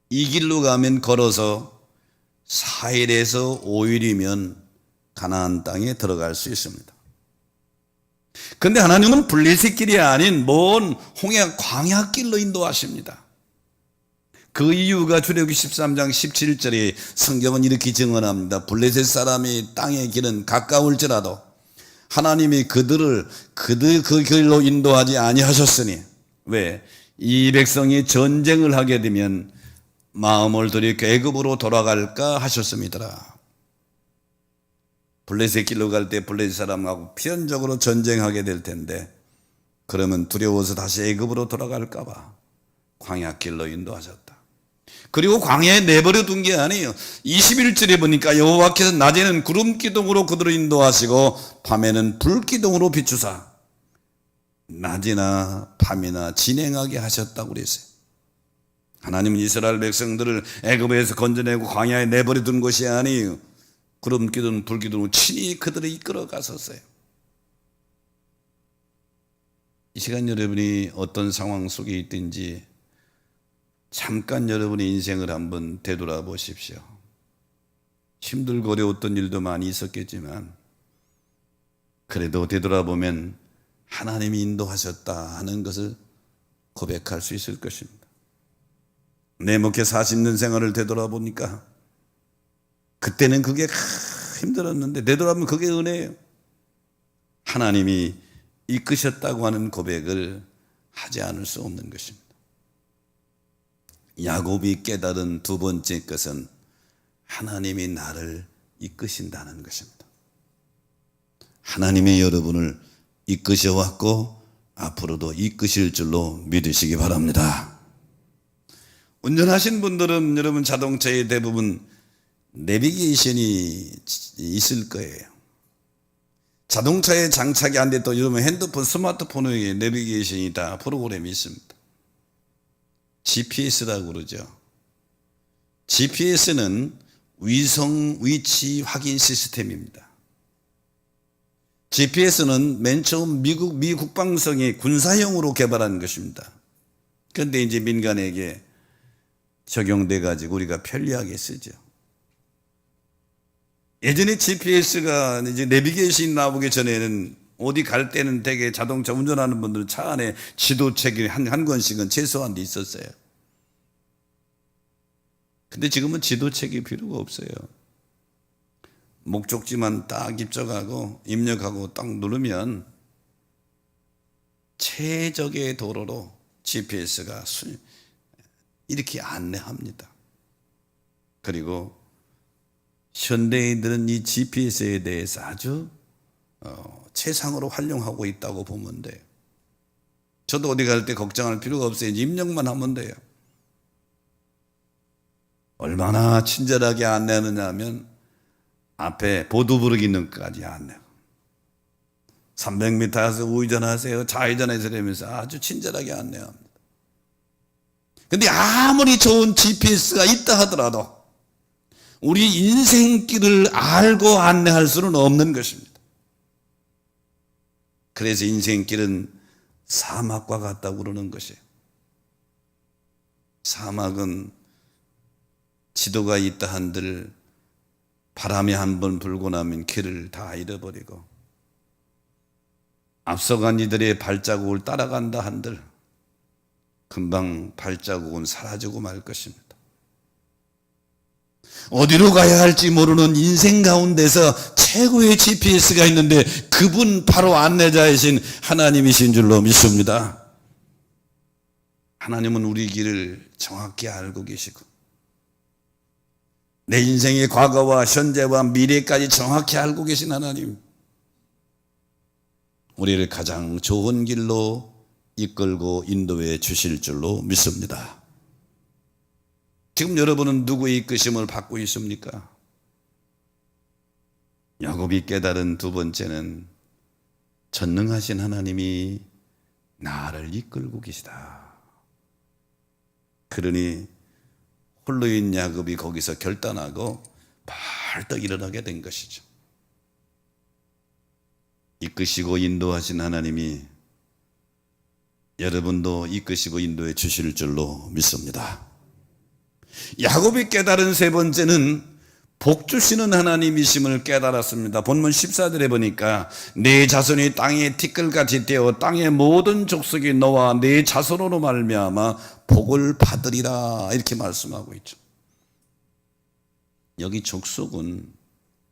이 길로 가면 걸어서 4일에서 5일이면 가나안 땅에 들어갈 수 있습니다. 그런데 하나님은 블레셋 길이 아닌 먼 홍해 광야 길로 인도하십니다. 그 이유가 출애굽기 13장 17절에 성경은 이렇게 증언합니다. 블레셋 사람이 땅의 길은 가까울지라도 하나님이 그들을 그 길로 인도하지 아니하셨으니, 왜? 이 백성이 전쟁을 하게 되면 마음을 돌이켜 애굽으로 돌아갈까 하셨습니다. 블레셋 길로 갈 때 블레셋 사람하고 필연적으로 전쟁하게 될 텐데, 그러면 두려워서 다시 애굽으로 돌아갈까 봐 광야 길로 인도하셨다. 그리고 광야에 내버려 둔 게 아니에요. 21절에 보니까 여호와께서 낮에는 구름 기둥으로 그들을 인도하시고 밤에는 불 기둥으로 비추사 낮이나 밤이나 진행하게 하셨다고 그랬어요. 하나님은 이스라엘 백성들을 애굽에서 건져내고 광야에 내버려 둔 것이 아니에요. 구름 기둥, 불 기둥으로 친히 그들을 이끌어 갔었어요. 이 시간 여러분이 어떤 상황 속에 있든지 잠깐 여러분의 인생을 한번 되돌아보십시오. 힘들고 어려웠던 일도 많이 있었겠지만 그래도 되돌아보면 하나님이 인도하셨다 하는 것을 고백할 수 있을 것입니다. 내 목회 40년 생활을 되돌아보니까 그때는 그게 힘들었는데 되돌아보면 그게 은혜예요. 하나님이 이끄셨다고 하는 고백을 하지 않을 수 없는 것입니다. 야곱이 깨달은 두 번째 것은 하나님이 나를 이끄신다는 것입니다. 하나님이 여러분을 이끄셔왔고 앞으로도 이끄실 줄로 믿으시기 바랍니다. 운전하신 분들은 여러분 자동차에 대부분 내비게이션이 있을 거예요. 자동차에 장착이 안 됐던 여러분 핸드폰, 스마트폰에 내비게이션이 다 프로그램이 있습니다. GPS라고 그러죠. GPS는 위성 위치 확인 시스템입니다. GPS는 맨 처음 미 국방성이 군사용으로 개발한 것입니다. 그런데 이제 민간에게 적용돼 가지고 우리가 편리하게 쓰죠. 예전에 GPS가 이제 내비게이션이 나오기 전에는 어디 갈 때는 되게 자동차 운전하는 분들은 차 안에 지도책이 한 권씩은 최소한 있었어요. 근데 지금은 지도책이 필요가 없어요. 목적지만 딱 입력하고 딱 누르면 최적의 도로로 GPS가 이렇게 안내합니다. 그리고 현대인들은 이 GPS에 대해서 아주 최상으로 활용하고 있다고 보면 돼요. 저도 어디 갈 때 걱정할 필요가 없어요. 입력만 하면 돼요. 얼마나 친절하게 안내하느냐 하면 앞에 보도 부르기능까지 안내하고 300m에서 우회전하세요, 좌회전하세요 이러면서 아주 친절하게 안내합니다. 근데 아무리 좋은 GPS가 있다 하더라도 우리 인생길을 알고 안내할 수는 없는 것입니다. 그래서 인생길은 사막과 같다고 그러는 것이에요. 사막은 지도가 있다 한들 바람이 한번 불고 나면 길을 다 잃어버리고 앞서간 이들의 발자국을 따라간다 한들 금방 발자국은 사라지고 말 것입니다. 어디로 가야 할지 모르는 인생 가운데서 최고의 GPS가 있는데 그분 바로 안내자이신 하나님이신 줄로 믿습니다. 하나님은 우리 길을 정확히 알고 계시고 내 인생의 과거와 현재와 미래까지 정확히 알고 계신 하나님, 우리를 가장 좋은 길로 이끌고 인도해 주실 줄로 믿습니다. 지금 여러분은 누구의 이끄심을 받고 있습니까? 야곱이 깨달은 두 번째는 전능하신 하나님이 나를 이끌고 계시다. 그러니 홀로인 야곱이 거기서 결단하고 벌떡 일어나게 된 것이죠. 이끄시고 인도하신 하나님이 여러분도 이끄시고 인도해 주실 줄로 믿습니다. 야곱이 깨달은 세 번째는 복 주시는 하나님이심을 깨달았습니다. 본문 14절에 보니까 내 자손이 땅에 티끌같이 되어 땅의 모든 족속이 너와 내 자손으로 말미암아 복을 받으리라 이렇게 말씀하고 있죠. 여기 족속은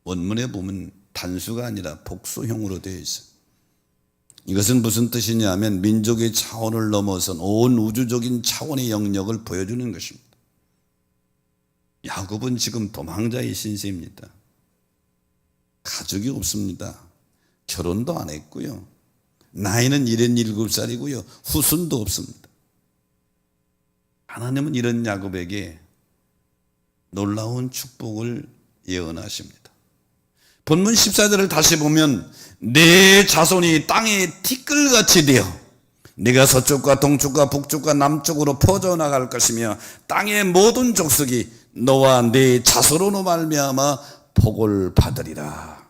원문에 보면 단수가 아니라 복수형으로 되어 있어요. 이것은 무슨 뜻이냐 하면 민족의 차원을 넘어선 온 우주적인 차원의 영역을 보여주는 것입니다. 야곱은 지금 도망자의 신세입니다. 가족이 없습니다. 결혼도 안 했고요. 나이는 77살이고요. 후손도 없습니다. 하나님은 이런 야곱에게 놀라운 축복을 예언하십니다. 본문 14절을 다시 보면 내 자손이 땅에 티끌같이 되어 네가 서쪽과 동쪽과 북쪽과 남쪽으로 퍼져나갈 것이며 땅의 모든 족속이 너와 네 자손으로 말미암아 복을 받으리라.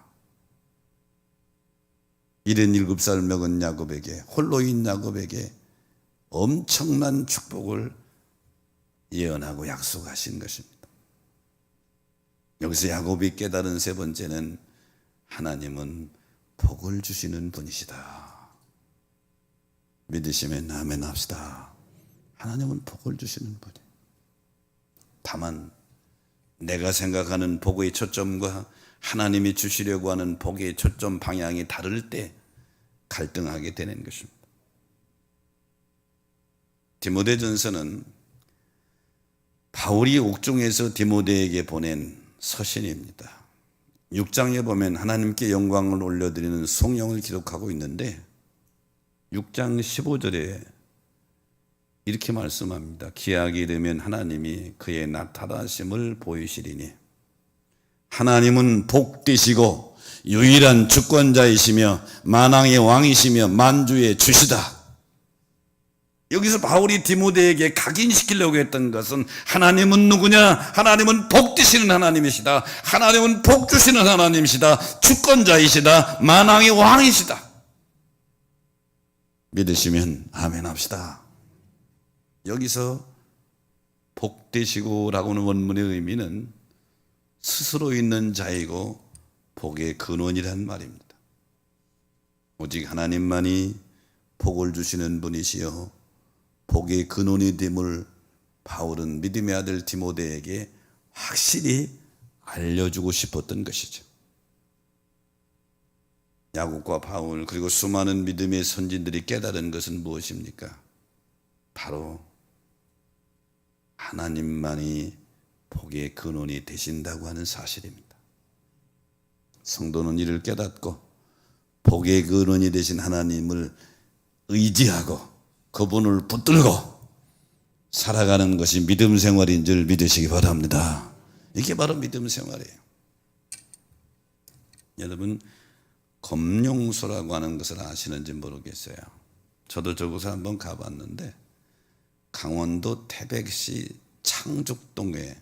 77살 먹은 야곱에게, 홀로인 야곱에게 엄청난 축복을 예언하고 약속하신 것입니다. 여기서 야곱이 깨달은 세 번째는 하나님은 복을 주시는 분이시다. 믿으시면 아멘 합시다. 하나님은 복을 주시는 분이에요. 다만 내가 생각하는 복의 초점과 하나님이 주시려고 하는 복의 초점 방향이 다를 때 갈등하게 되는 것입니다. 디모데전서는 바울이 옥중에서 디모데에게 보낸 서신입니다. 6장에 보면 하나님께 영광을 올려드리는 송영을 기록하고 있는데 6장 15절에 이렇게 말씀합니다. 기약이 이르면 하나님이 그의 나타나심을 보이시리니 하나님은 복되시고 유일한 주권자이시며 만왕의 왕이시며 만주의 주시다. 여기서 바울이 디모데에게 각인시키려고 했던 것은 하나님은 누구냐? 하나님은 복되시는 하나님이시다. 하나님은 복 주시는 하나님이시다. 주권자이시다. 만왕의 왕이시다. 믿으시면 아멘 합시다. 여기서 복되시고 라고는 원문의 의미는 스스로 있는 자이고 복의 근원이란 말입니다. 오직 하나님만이 복을 주시는 분이시여 복의 근원이 됨을 바울은 믿음의 아들 디모데에게 확실히 알려주고 싶었던 것이죠. 야곱과 바울 그리고 수많은 믿음의 선진들이 깨달은 것은 무엇입니까? 바로 하나님만이 복의 근원이 되신다고 하는 사실입니다. 성도는 이를 깨닫고 복의 근원이 되신 하나님을 의지하고 그분을 붙들고 살아가는 것이 믿음 생활인 줄 믿으시기 바랍니다. 이게 바로 믿음 생활이에요. 여러분 검룡소라고 하는 것을 아시는지 모르겠어요. 저도 저곳에 한번 가봤는데 강원도 태백시 창죽동에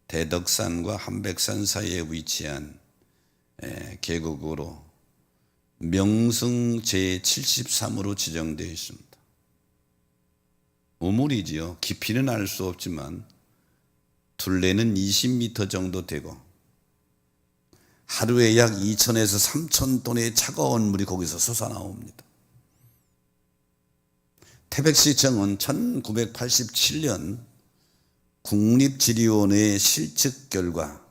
대덕산과 한백산 사이에 위치한 계곡으로 명승 제73호로 지정되어 있습니다. 우물이지요. 깊이는 알 수 없지만 둘레는 20m 정도 되고 하루에 약 2,000에서 3,000톤의 차가운 물이 거기서 솟아나옵니다. 태백시청은 1987년 국립지리원의 실측 결과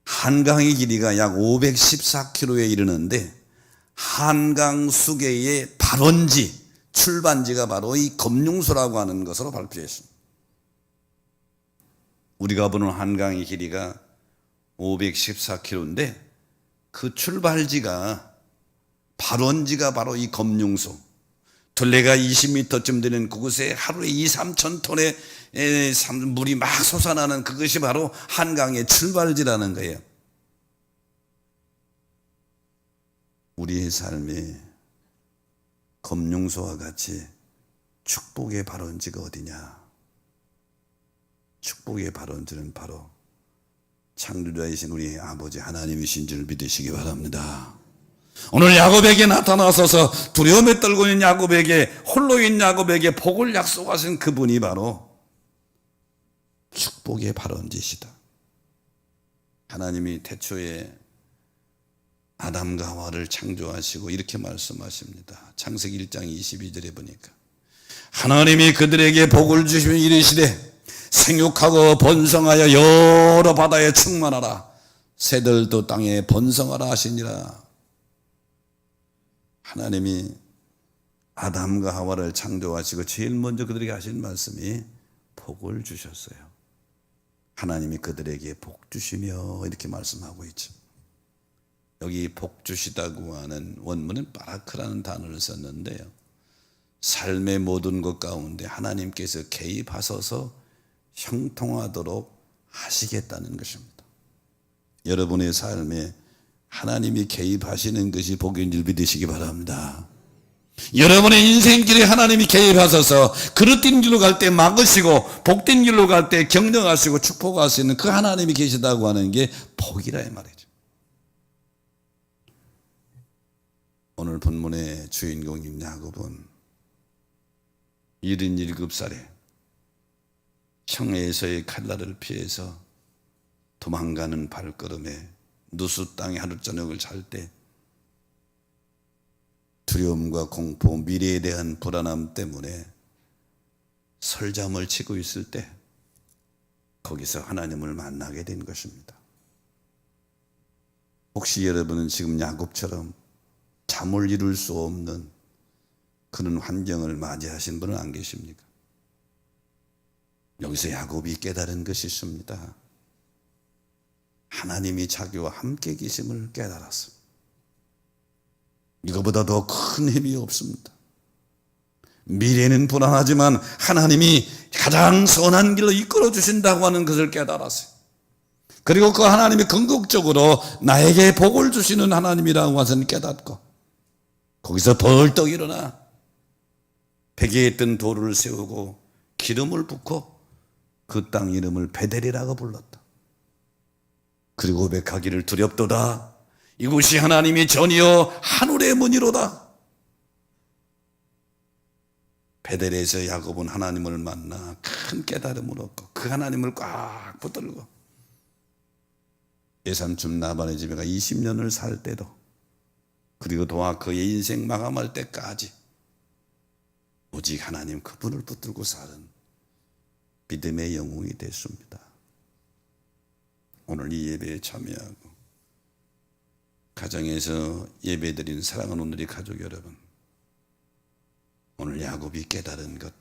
한강의 길이가 약 514km에 이르는데 한강 수계의 발원지, 출반지가 바로 이 검룡소라고 하는 것으로 발표했습니다. 우리가 보는 한강의 길이가 514km인데 그 출발지가 발원지가 바로 이 검룡소, 둘레가 20m쯤 되는 그곳에 하루에 2-3천 톤의 물이 막 솟아나는 그것이 바로 한강의 출발지라는 거예요. 우리의 삶이 검룡소와 같이 축복의 발원지가 어디냐? 축복의 발원자는 바로 창조자이신 우리 아버지 하나님이신 줄 믿으시기 바랍니다. 오늘 야곱에게 나타나셔서 두려움에 떨고 있는 야곱에게, 홀로 있는 야곱에게 복을 약속하신 그분이 바로 축복의 발원지시다. 하나님이 태초에 아담과 하와를 창조하시고 이렇게 말씀하십니다. 창세기 1장 22절에 보니까 하나님이 그들에게 복을 주시며 이르시되 생육하고 번성하여 여러 바다에 충만하라, 새들도 땅에 번성하라 하시니라. 하나님이 아담과 하와를 창조하시고 제일 먼저 그들에게 하신 말씀이 복을 주셨어요. 하나님이 그들에게 복 주시며 이렇게 말씀하고 있죠. 여기 복 주시다고 하는 원문은 바라크라는 단어를 썼는데요, 삶의 모든 것 가운데 하나님께서 개입하셔서 형통하도록 하시겠다는 것입니다. 여러분의 삶에 하나님이 개입하시는 것이 복인 줄 믿으시기 바랍니다. 여러분의 인생길에 하나님이 개입하셔서 그릇된 길로 갈 때 막으시고 복된 길로 갈 때 격려하시고 축복하시는 그 하나님이 계시다고 하는 게 복이라 이 말이죠. 오늘 본문의 주인공인 야곱은 77살에 형에서의 칼날을 피해서 도망가는 발걸음에 누수 땅에 하루 저녁을 잘 때 두려움과 공포, 미래에 대한 불안함 때문에 설잠을 치고 있을 때 거기서 하나님을 만나게 된 것입니다. 혹시 여러분은 지금 야곱처럼 잠을 이룰 수 없는 그런 환경을 맞이하신 분은 안 계십니까? 여기서 야곱이 깨달은 것이 있습니다. 하나님이 자기와 함께 계심을 깨달았어. 이거보다 더 큰 힘이 없습니다. 미래는 불안하지만 하나님이 가장 선한 길로 이끌어 주신다고 하는 것을 깨달았어요. 그리고 그 하나님이 궁극적으로 나에게 복을 주시는 하나님이라고 하는 깨닫고 거기서 벌떡 일어나 베개에 있던 돌을 세우고 기름을 붓고 그 땅 이름을 베델이라고 불렀다. 그리고 고백하기를 두렵도다. 이곳이 하나님이 전이여 하늘의 문이로다. 베델에서 야곱은 하나님을 만나 큰 깨달음을 얻고 그 하나님을 꽉 붙들고 외삼촌 라반의 집에 가 20년을 살 때도, 그리고 도와 그의 인생 마감할 때까지 오직 하나님 그분을 붙들고 사는 믿음의 영웅이 됐습니다. 오늘 이 예배에 참여하고 가정에서 예배드린 사랑하는 우리 가족 여러분, 오늘 야곱이 깨달은 것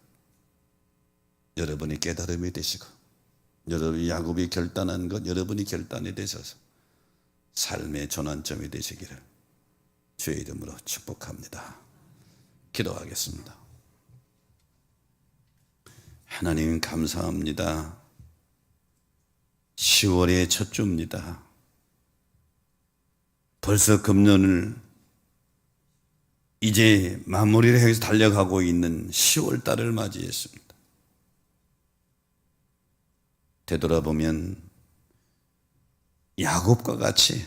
여러분이 깨달음이 되시고, 여러분이 야곱이 결단한 것 여러분이 결단이 되셔서 삶의 전환점이 되시기를 주의 이름으로 축복합니다. 기도하겠습니다. 하나님 감사합니다. 10월의 첫 주입니다. 벌써 금년을 이제 마무리를 해서 달려가고 있는 10월 달을 맞이했습니다. 되돌아보면 야곱과 같이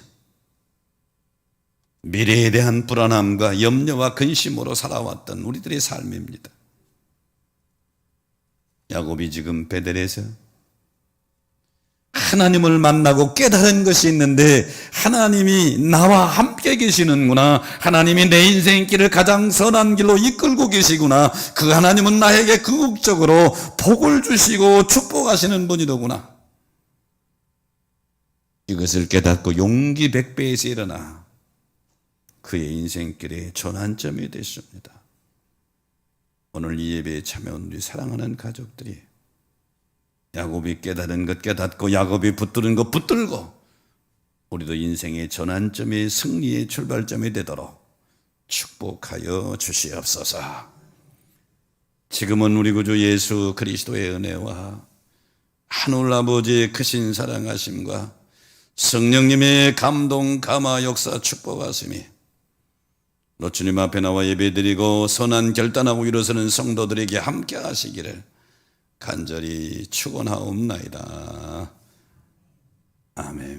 미래에 대한 불안함과 염려와 근심으로 살아왔던 우리들의 삶입니다. 야곱이 지금 베델에서 하나님을 만나고 깨달은 것이 있는데, 하나님이 나와 함께 계시는구나, 하나님이 내 인생길을 가장 선한 길로 이끌고 계시구나, 그 하나님은 나에게 궁극적으로 복을 주시고 축복하시는 분이로구나, 이것을 깨닫고 용기 100배에서 일어나 그의 인생길의 전환점이 됐습니다. 오늘 이 예배에 참여한 우리 사랑하는 가족들이 야곱이 깨달은 것 깨닫고 야곱이 붙드는 것 붙들고 우리도 인생의 전환점의 승리의 출발점이 되도록 축복하여 주시옵소서. 지금은 우리 구주 예수 그리스도의 은혜와 하늘 아버지의 크신 사랑하심과 성령님의 감동 감화 역사 축복하심이 너 주님 앞에 나와 예배드리고 선한 결단하고 일어서는 성도들에게 함께 하시기를 간절히 축원하옵나이다. 아멘.